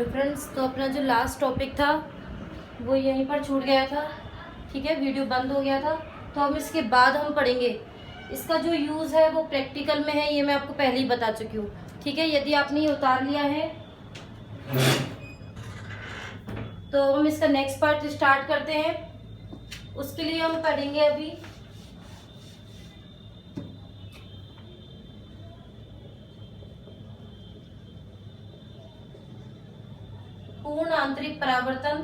Hello friends, तो अपना जो लास्ट टॉपिक था वो यहीं पर छूट गया था। ठीक है, वीडियो बंद हो गया था। तो हम इसके बाद हम पढ़ेंगे। इसका जो यूज़ है वो प्रैक्टिकल में है, ये मैं आपको पहले ही बता चुकी हूँ। ठीक है, यदि आपने ये उतार लिया है तो हम इसका नेक्स्ट पार्ट स्टार्ट करते हैं। उसके लिए हम पढ़ेंगे अभी पूर्ण आंतरिक परावर्तन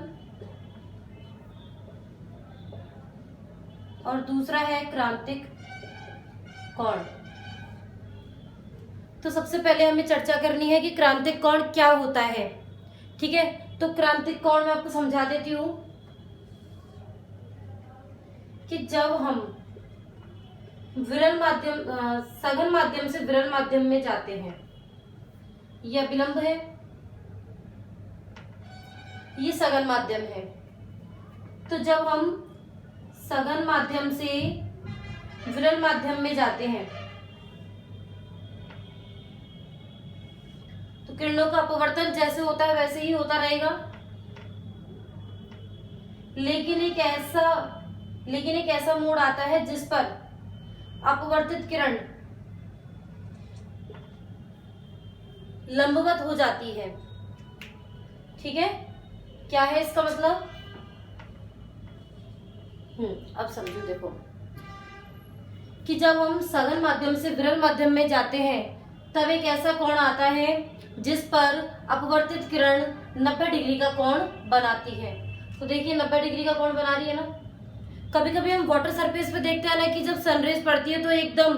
और दूसरा है क्रांतिक कोण। तो सबसे पहले हमें चर्चा करनी है कि क्रांतिक कोण क्या होता है। ठीक है, तो क्रांतिक कोण मैं आपको समझा देती हूं कि जब हम विरल माध्यम सघन माध्यम से विरल माध्यम में जाते हैं, यह विलंब है, ये सघन माध्यम है। तो जब हम सघन माध्यम से विरल माध्यम में जाते हैं तो किरणों का अपवर्तन जैसे होता है वैसे ही होता रहेगा, लेकिन एक ऐसा मोड़ आता है जिस पर अपवर्तित किरण लंबवत हो जाती है। ठीक है, क्या है इसका मतलब? अब समझो। देखो कि जब हम सघन माध्यम से विरल माध्यम में जाते हैं तब एक ऐसा कोण आता है जिस पर अपवर्तित किरण 90 डिग्री का कोण बनाती है। तो देखिए 90 डिग्री का कोण बना रही है ना। कभी कभी हम वाटर सरफेस पे देखते हैं ना कि जब सनरेज पड़ती है तो एकदम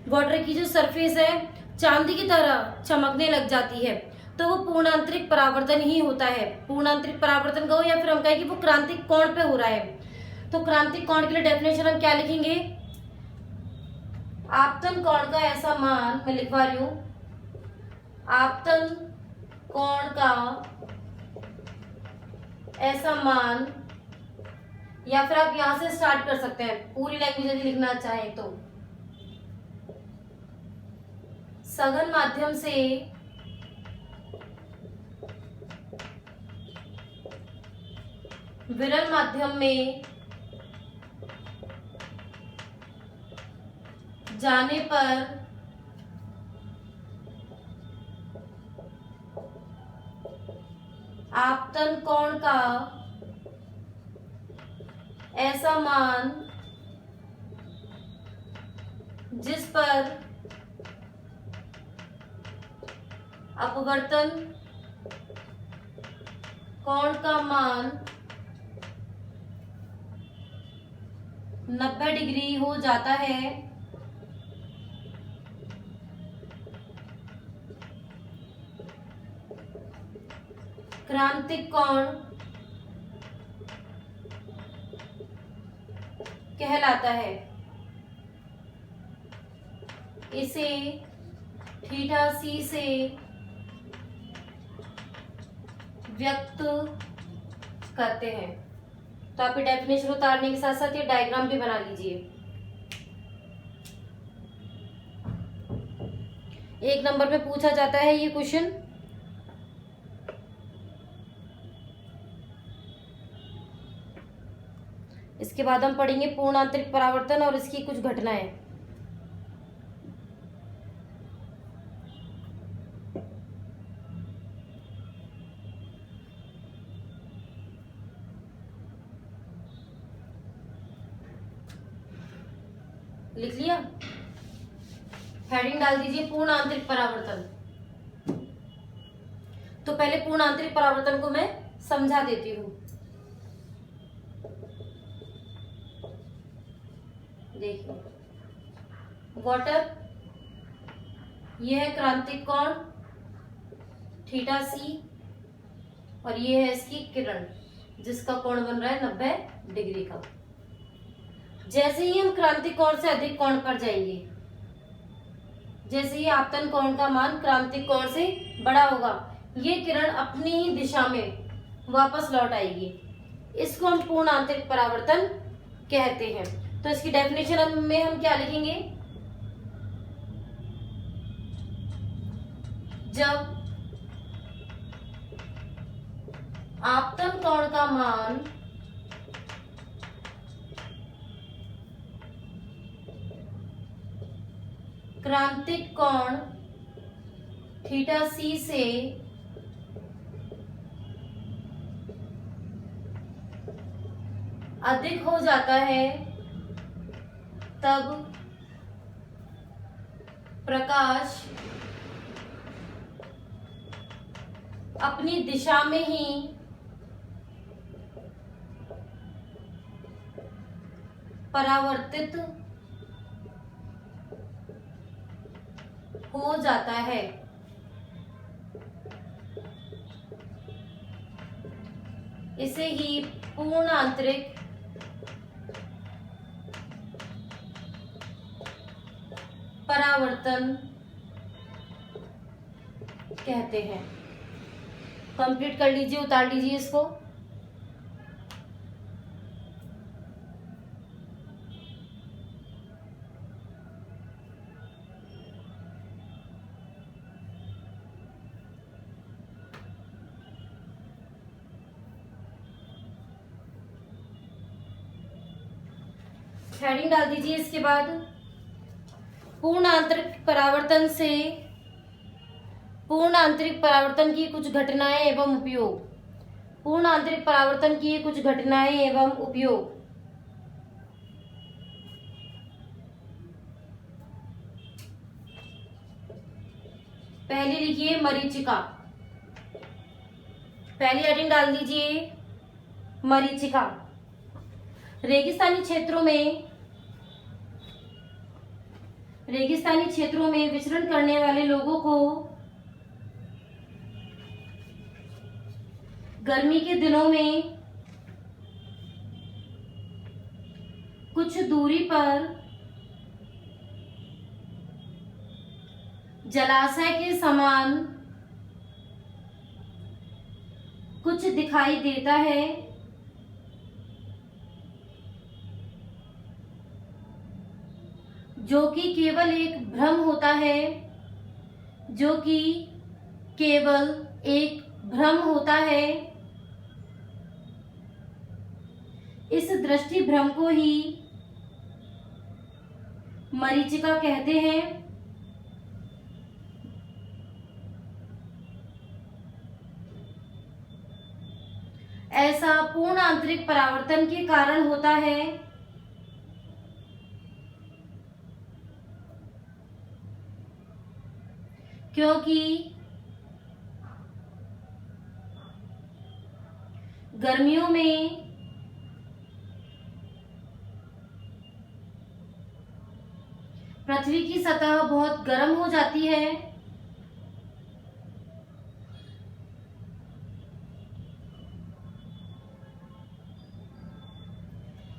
वाटर की जो सरफेस है चांदी की तरह चमकने लग जाती है, तो वो पूर्ण आंतरिक परावर्तन ही होता है। पूर्ण आंतरिक परावर्तन कहो या फिर हम कहें कि वो क्रांतिक कोण पे हो रहा है। तो क्रांतिक कोण के लिए डेफिनेशन हम क्या लिखेंगे? आपतन कोण का ऐसा मान, मैं लिखवा रही हूं, आपतन कोण का ऐसा मान, या फिर आप यहां से स्टार्ट कर सकते हैं, पूरी लैंग्वेज यदि लिखना चाहें तो, सघन माध्यम से विरल माध्यम में जाने पर आपतन कोण का ऐसा मान जिस पर अपवर्तन कोण का मान 90 डिग्री हो जाता है, क्रांतिक कोण कहलाता है। इसे थीटा सी से व्यक्त करते हैं। तो आप डेफिनेशन उतारने के साथ साथ ये डायग्राम भी बना लीजिए। एक नंबर पे पूछा जाता है ये क्वेश्चन। इसके बाद हम पढ़ेंगे पूर्ण आंतरिक परावर्तन और इसकी कुछ घटनाएं। लिख लिया? हेडिंग डाल दीजिए पूर्ण आंतरिक परावर्तन। तो पहले पूर्ण आंतरिक परावर्तन को मैं समझा देती हूं। देखिए, वाटर, यह है क्रांतिक कोण थीटा सी, और ये है इसकी किरण जिसका कोण बन रहा है 90 डिग्री का। जैसे ही हम क्रांतिक कोण से अधिक कोण पर जाएंगे, जैसे ही आपतन कोण का मान क्रांतिक कोण से बड़ा होगा, ये किरण अपनी ही दिशा में वापस लौट आएगी। इसको हम पूर्ण आंतरिक परावर्तन कहते हैं। तो इसकी डेफिनेशन में हम क्या लिखेंगे? जब आपतन कोण का मान क्रांतिक कोण थीटा सी से अधिक हो जाता है, तब प्रकाश अपनी दिशा में ही परावर्तित हो जाता है। इसे ही पूर्ण आंतरिक परावर्तन कहते हैं। कंप्लीट कर लीजिए, उतार लीजिए इसको। हेडिंग डाल दीजिए इसके बाद, पूर्ण आंतरिक परावर्तन से पूर्ण आंतरिक परावर्तन की कुछ घटनाएं एवं उपयोग। पूर्ण आंतरिक परावर्तन की कुछ घटनाएं एवं उपयोग। पहले लिखिए मरीचिका। पहली हेडिंग डाल दीजिए मरीचिका। रेगिस्तानी क्षेत्रों में विचरण करने वाले लोगों को गर्मी के दिनों में कुछ दूरी पर जलाशय के समान कुछ दिखाई देता है, जो कि केवल एक भ्रम होता है, जो कि केवल एक भ्रम होता है। इस दृष्टि भ्रम को ही मरीचिका कहते हैं। ऐसा पूर्ण आंतरिक परावर्तन के कारण होता है क्योंकि गर्मियों में पृथ्वी की सतह बहुत गर्म हो जाती है,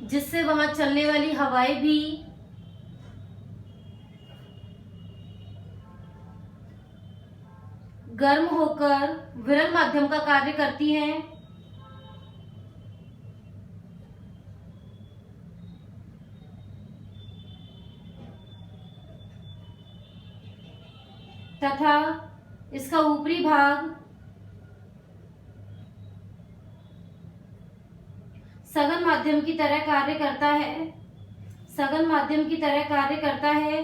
जिससे वहां चलने वाली हवाएं भी गर्म होकर विरल माध्यम का कार्य करती हैं। तथा इसका ऊपरी भाग सघन माध्यम की तरह कार्य करता है। सघन माध्यम की तरह कार्य करता है।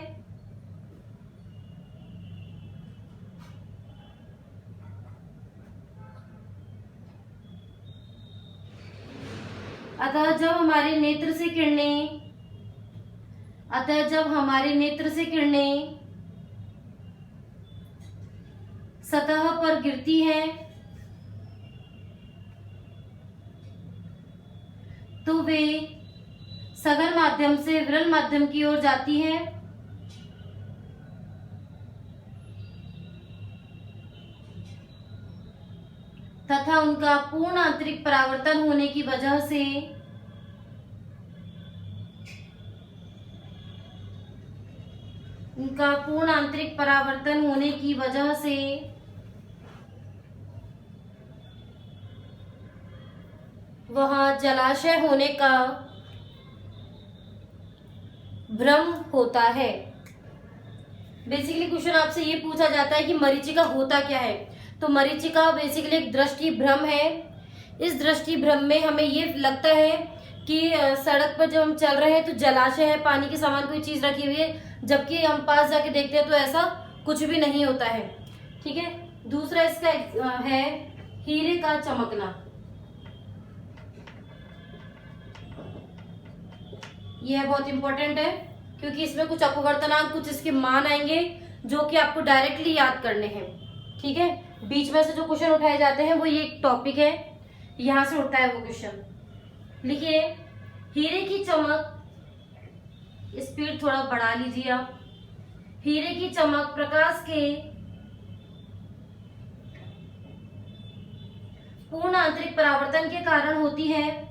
अतः जब हमारे नेत्र से किरणें सतह पर गिरती हैं, तो वे सघन माध्यम से विरल माध्यम की ओर जाती हैं। तथा उनका पूर्ण आंतरिक परावर्तन होने की वजह से वहां जलाशय होने का भ्रम होता है। बेसिकली क्वेश्चन आपसे ये पूछा जाता है कि मरीचिका होता क्या है। तो मरीचिका बेसिकली एक दृष्टि भ्रम है इस दृष्टि भ्रम में हमें ये लगता है कि सड़क पर जब हम चल रहे हैं तो जलाशय है, पानी के समान कोई चीज रखी हुई है, जबकि हम पास जाके देखते हैं तो ऐसा कुछ भी नहीं होता है। ठीक है। दूसरा इसका है हीरे का चमकना। यह बहुत इंपॉर्टेंट है क्योंकि इसमें कुछ अपवर्तनांक, कुछ इसके मान आएंगे जो कि आपको डायरेक्टली याद करने हैं। ठीक है। बीच में से जो क्वेश्चन उठाए जाते हैं वो ये एक टॉपिक है, यहां से उठता है वो क्वेश्चन। लिखिए, हीरे की चमक, स्पीड थोड़ा बढ़ा लीजिए आप। हीरे की चमक प्रकाश के पूर्ण आंतरिक परावर्तन के कारण होती है।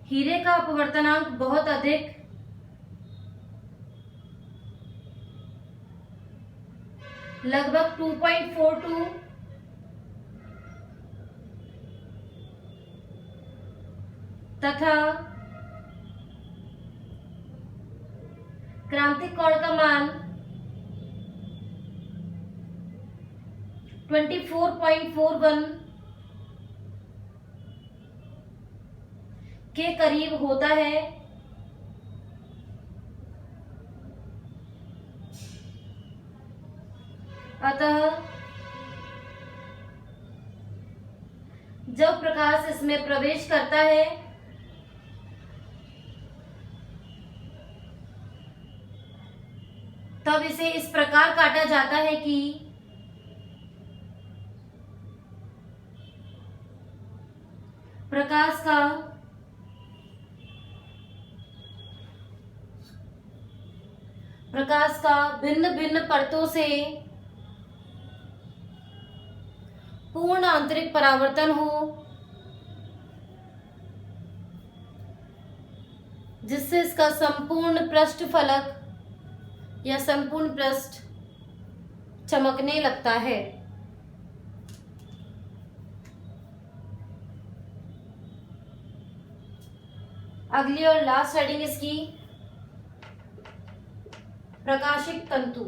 हीरे का अपवर्तनांक बहुत अधिक लगभग 2.42 तथा क्रांतिक कोण का मान 24.41 के करीब होता है। अतः जब प्रकाश इसमें प्रवेश करता है तब इसे इस प्रकार काटा जाता है कि प्रकाश का भिन्न भिन्न परतों से पूर्ण आंतरिक परावर्तन हो, जिससे इसका संपूर्ण पृष्ठ फलक या संपूर्ण पृष्ठ चमकने लगता है। अगली और लास्ट हेडिंग इसकी प्रकाशिक तंतु।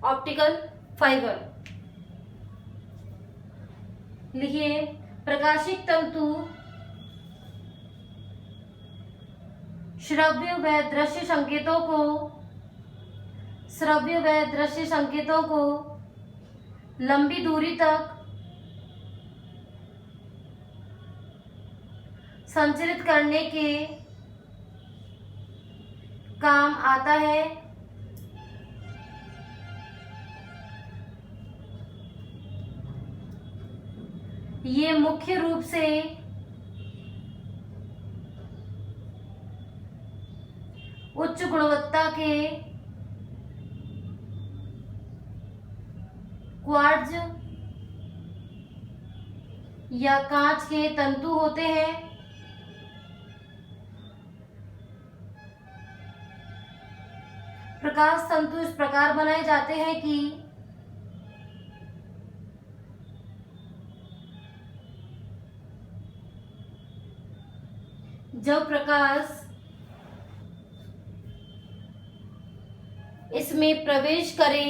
Optical fibre. लिखिए, प्रकाशिक तंतु श्रव्य व दृश्य संकेतों को लंबी दूरी तक संचरित करने के काम आता है। ये मुख्य रूप से उच्च गुणवत्ता के क्वार्ट्ज या कांच के तंतु होते हैं। प्रकाश तंतु इस प्रकार बनाए जाते हैं कि जब प्रकाश इसमें प्रवेश करे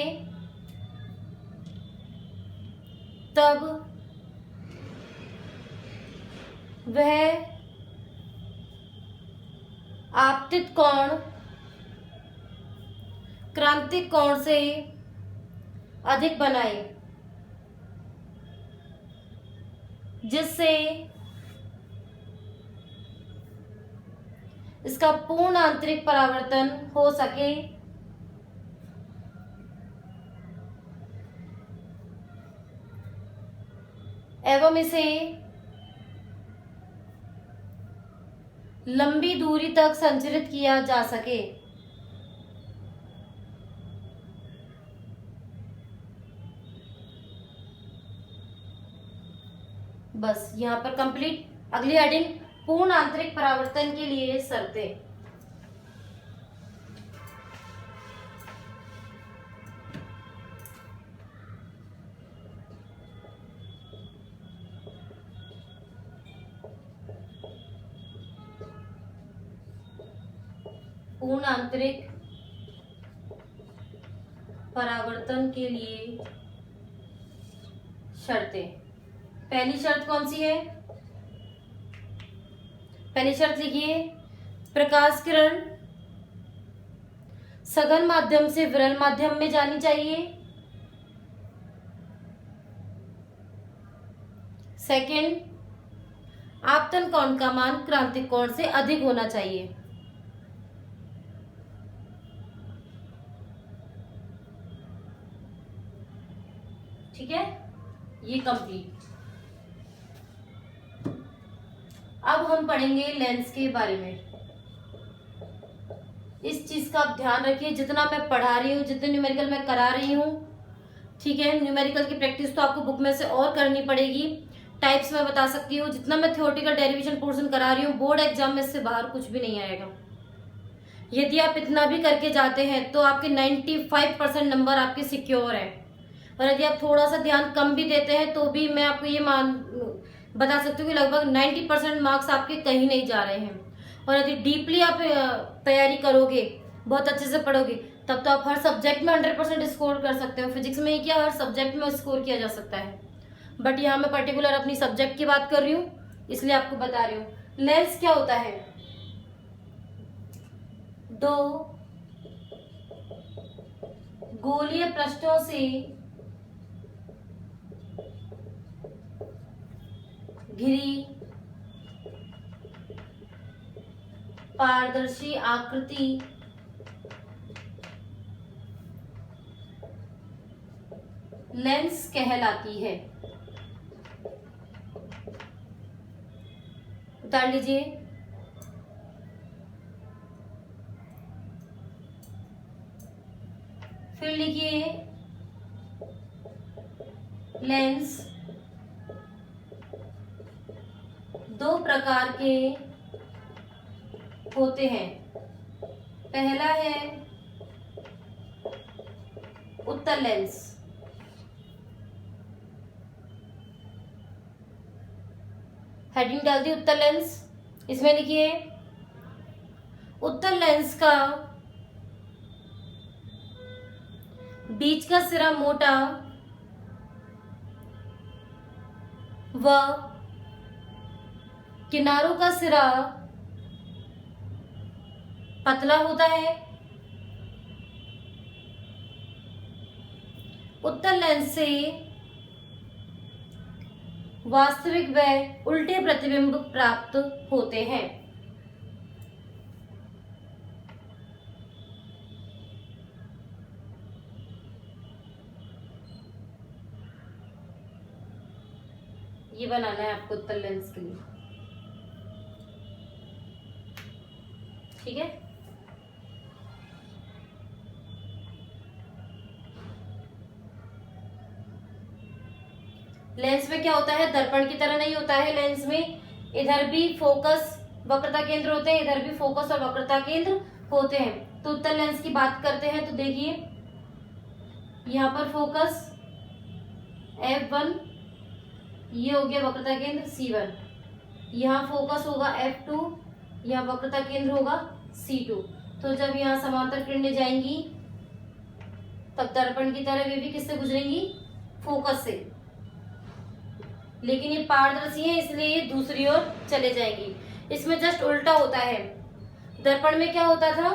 तब वह आपतित कोण क्रांतिक कोण से अधिक बनाए, जिससे इसका पूर्ण आंतरिक परावर्तन हो सके। एवं इसे लंबी दूरी तक संचरित किया जा सके। बस यहाँ पर कंप्लीट। अगली हेडिंग, पूर्ण आंतरिक परावर्तन के लिए शर्तें। पूर्ण आंतरिक परावर्तन के लिए शर्तें। पहली शर्त कौन सी है? पहली शर्त लिखिए, प्रकाश किरण सघन माध्यम से विरल माध्यम में जानी चाहिए। सेकंड, आपतन कोण का मान क्रांतिक कोण से अधिक होना चाहिए। ठीक है, ये कंप्लीट। अब हम पढ़ेंगे लेंस के बारे में। इस चीज का आप ध्यान रखिए, जितना मैं पढ़ा रही हूँ, जितने न्यूमेरिकल मैं करा रही हूँ, ठीक है, न्यूमेरिकल की प्रैक्टिस तो आपको बुक में से और करनी पड़ेगी। टाइप्स में बता सकती हूँ, जितना मैं थ्योरेटिकल डेरिवेशन पोर्शन करा रही हूँ, बोर्ड एग्जाम में इससे बाहर कुछ भी नहीं आएगा। यदि आप इतना भी करके जाते हैं तो आपके 95% नंबर आपके सिक्योर हैं। और यदि आप थोड़ा सा ध्यान कम भी देते हैं तो भी मैं आपको ये बता सकती हूँ कि लगभग 90% मार्क्स आपके कहीं नहीं जा रहे हैं। और यदि डीपली आप तैयारी करोगे, बहुत अच्छे से पढ़ोगे, तब तो आप हर सब्जेक्ट में 100% स्कोर कर सकते हो। फिजिक्स में ही क्या, हर सब्जेक्ट में स्कोर किया जा सकता है। बट यहाँ मैं पर्टिकुलर अपनी सब्जेक्ट की बात कर रही हूँ, इसलिए आपको बता रही हूँ। लेंस क्या होता है? दो गोलीय पृष्ठों से घिरी पारदर्शी आकृति लेंस कहलाती है। उतार लीजिए। फिर लिखिए, लेंस दो प्रकार के होते हैं। पहला है उत्तल लेंस। हेडिंग डाल दी, उत्तल लेंस। इसमें लिखिए, उत्तल लेंस का बीच का सिरा मोटा व किनारों का सिरा पतला होता है। उत्तल लेंस से वास्तविक व उल्टे प्रतिबिंब प्राप्त होते हैं। ये बनाना है आपको उत्तल लेंस के लिए, ठीक है। लेंस में क्या होता है, दर्पण की तरह नहीं होता है। लेंस में इधर भी फोकस वक्रता केंद्र होते हैं, इधर भी फोकस और वक्रता केंद्र होते हैं। तो उत्तल लेंस की बात करते हैं तो देखिए, यहाँ पर फोकस F1, ये हो गया वक्रता केंद्र C1, यहाँ फोकस होगा F2, यहाँ वक्रता केंद्र होगा C2। तो जब यहाँ समांतर किरणें जाएंगी तब दर्पण की तरह वे भी किससे गुजरेंगी, फोकस से। लेकिन ये पारदर्शी है इसलिए ये दूसरी ओर चले जाएंगी। इसमें जस्ट उल्टा होता है। दर्पण में क्या होता था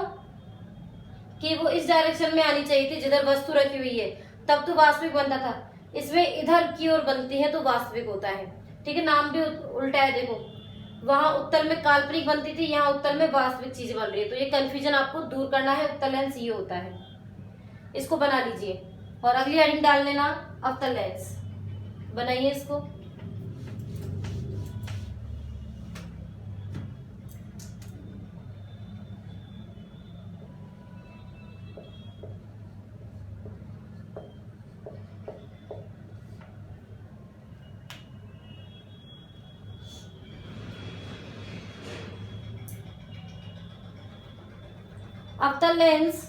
कि वो इस डायरेक्शन में आनी चाहिए थी जिधर वस्तु रखी हुई है, तब तो वास्तविक बनता था। इसमें इधर की ओर बनती है तो वास्तविक होता है, ठीक है। नाम भी उल्टा है, देखो, वहां उत्तल में काल्पनिक बनती थी, यहाँ उत्तल में वास्तविक चीज बन रही है। तो ये कंफ्यूजन आपको दूर करना है। उत्तल लेंस ये होता है, इसको बना लीजिए। और अगली हेडिंग डाल लेना, अवतल लेंस। बनाइए इसको। अवतल लेंस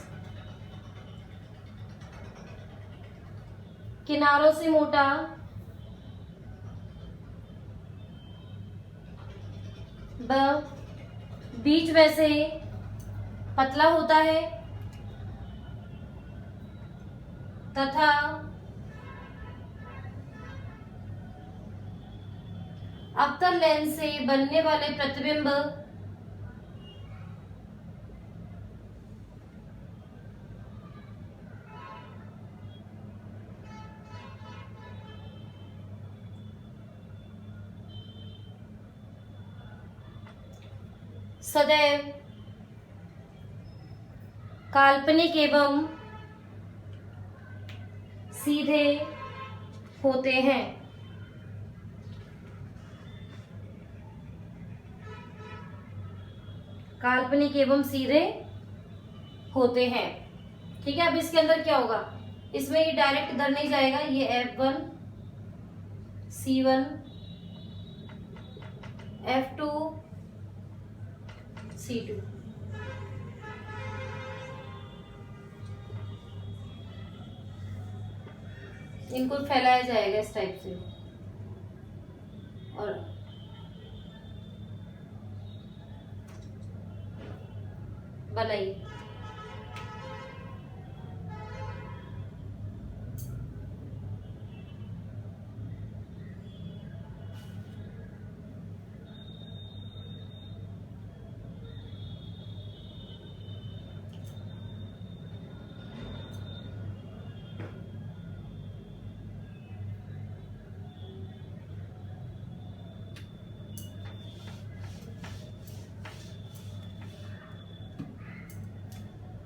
किनारों से मोटा व बीच में से पतला होता है तथा अवतल लेंस से बनने वाले प्रतिबिंब सदैव काल्पनिक एवं सीधे होते हैं। काल्पनिक एवं सीधे होते हैं। ठीक है, अब इसके अंदर क्या होगा, इसमें ये डायरेक्ट इधर नहीं जाएगा, ये F1 C1 F2 C2 इनको फैलाया जाएगा इस टाइप से और बनाइए।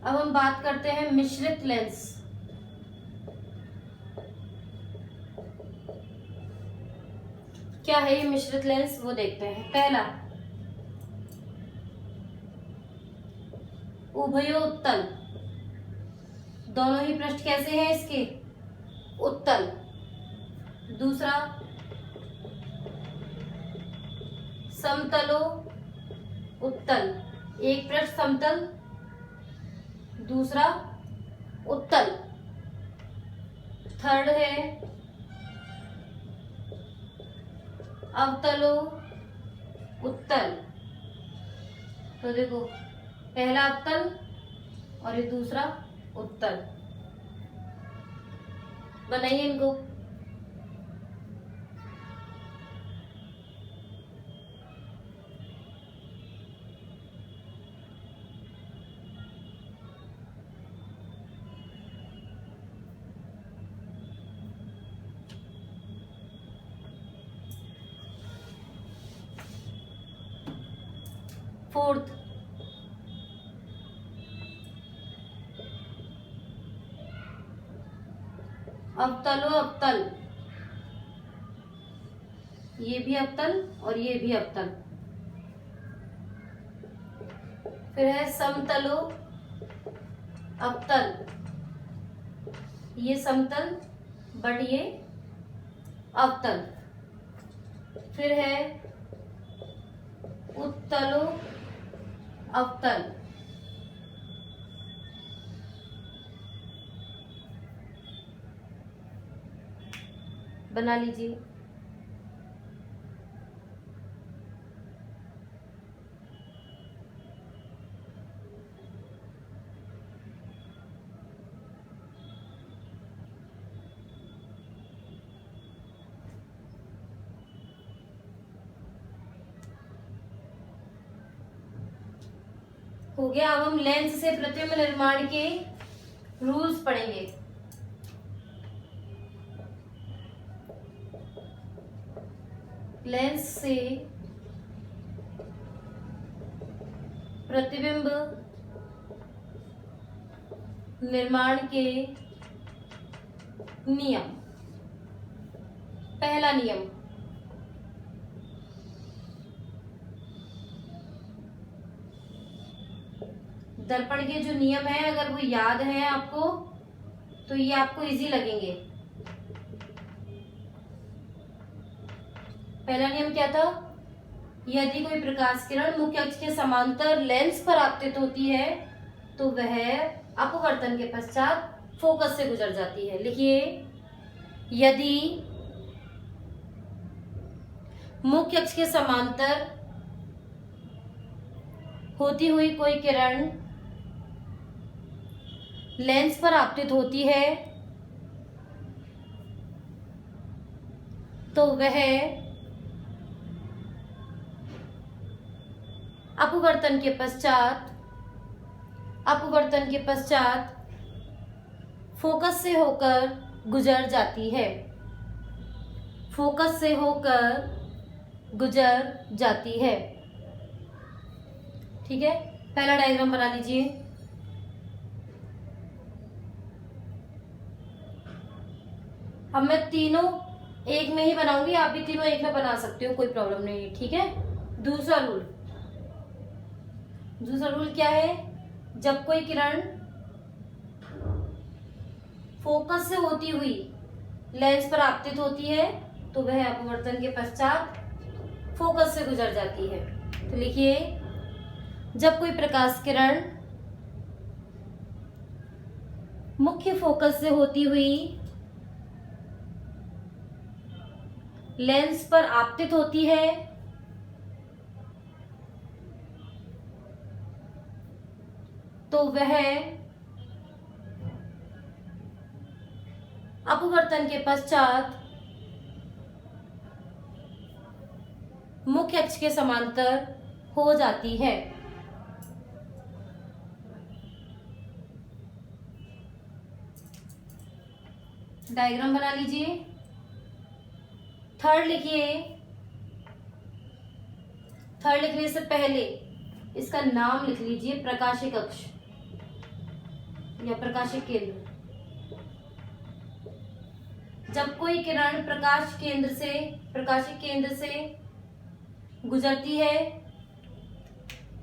अब हम बात करते हैं मिश्रित लेंस। क्या है ये मिश्रित लेंस, वो देखते हैं। पहला, उभयोत्तल, दोनों ही पृष्ठ कैसे हैं इसके, उत्तल। दूसरा, समतलो उत्तल, एक पृष्ठ समतल दूसरा उत्तल। थर्ड है अवतलो उत्तल। तो देखो, पहला अवतल और ये दूसरा उत्तल। बनाइए इनको। फोर्थ, अवतलो अवतल, ये भी अवतल और ये भी अवतल। फिर है समतलो अवतल, ये समतल बट ये अवतल। फिर है उत्तलो अवतल, बना लीजिए। हो गया। अब हम लेंस से प्रतिबिंब निर्माण के रूल्स पढ़ेंगे। लेंस से प्रतिबिंब निर्माण के नियम। पहला नियम, दर्पण के जो नियम है अगर वो याद है आपको तो ये आपको इजी लगेंगे। पहला नियम क्या था, यदि कोई प्रकाश किरण मुख्य अक्ष के समांतर लेंस पर आपतित होती है तो वह अपवर्तन के पश्चात फोकस से गुजर जाती है। लिखिए, यदि मुख्य अक्ष के समांतर होती हुई कोई किरण लेंस पर आपतित होती है तो वह अपवर्तन के पश्चात फोकस से होकर गुजर जाती है। फोकस से होकर गुजर जाती है। ठीक है, पहला डायग्राम बना लीजिए। अब मैं तीनों एक में ही बनाऊंगी, आप भी तीनों एक में बना सकते हो, कोई प्रॉब्लम नहीं है। ठीक है, दूसरा रूल क्या है? जब कोई किरण फोकस से होती हुई लेंस पर आपतित होती है तो वह अपवर्तन के पश्चात फोकस से गुजर जाती है। तो लिखिए, जब कोई प्रकाश किरण मुख्य फोकस से होती हुई लेंस पर आपतित होती है तो वह अपवर्तन के पश्चात मुख्य अक्ष के समांतर हो जाती है। डायग्राम बना लीजिए। थर्ड लिखिए। थर्ड लिखने से पहले इसका नाम लिख लीजिए, प्रकाशिक अक्ष या प्रकाशिक केंद्र। जब कोई किरण प्रकाशिक केंद्र से गुजरती है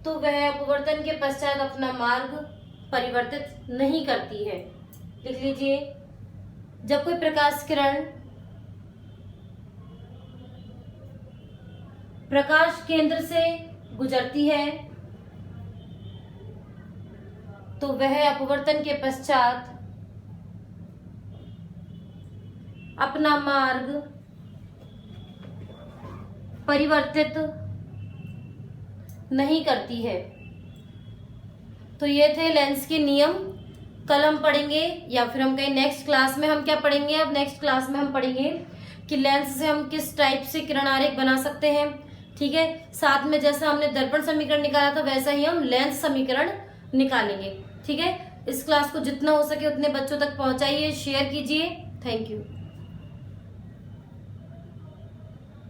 तो वह अपवर्तन के पश्चात अपना मार्ग परिवर्तित नहीं करती है। लिख लीजिए, जब कोई प्रकाश किरण प्रकाश केंद्र से गुजरती है तो वह अपवर्तन के पश्चात अपना मार्ग परिवर्तित नहीं करती है। तो ये थे लेंस के नियम। कल हम पढ़ेंगे या फिर हम कहीं नेक्स्ट क्लास में हम क्या पढ़ेंगे? अब नेक्स्ट क्लास में हम पढ़ेंगे कि लेंस से हम किस टाइप से किरण आरेख बना सकते हैं। ठीक है, साथ में जैसा हमने दर्पण समीकरण निकाला था वैसा ही हम लेंस समीकरण निकालेंगे। ठीक है, इस क्लास को जितना हो सके उतने बच्चों तक पहुंचाइए, शेयर कीजिए। Thank you.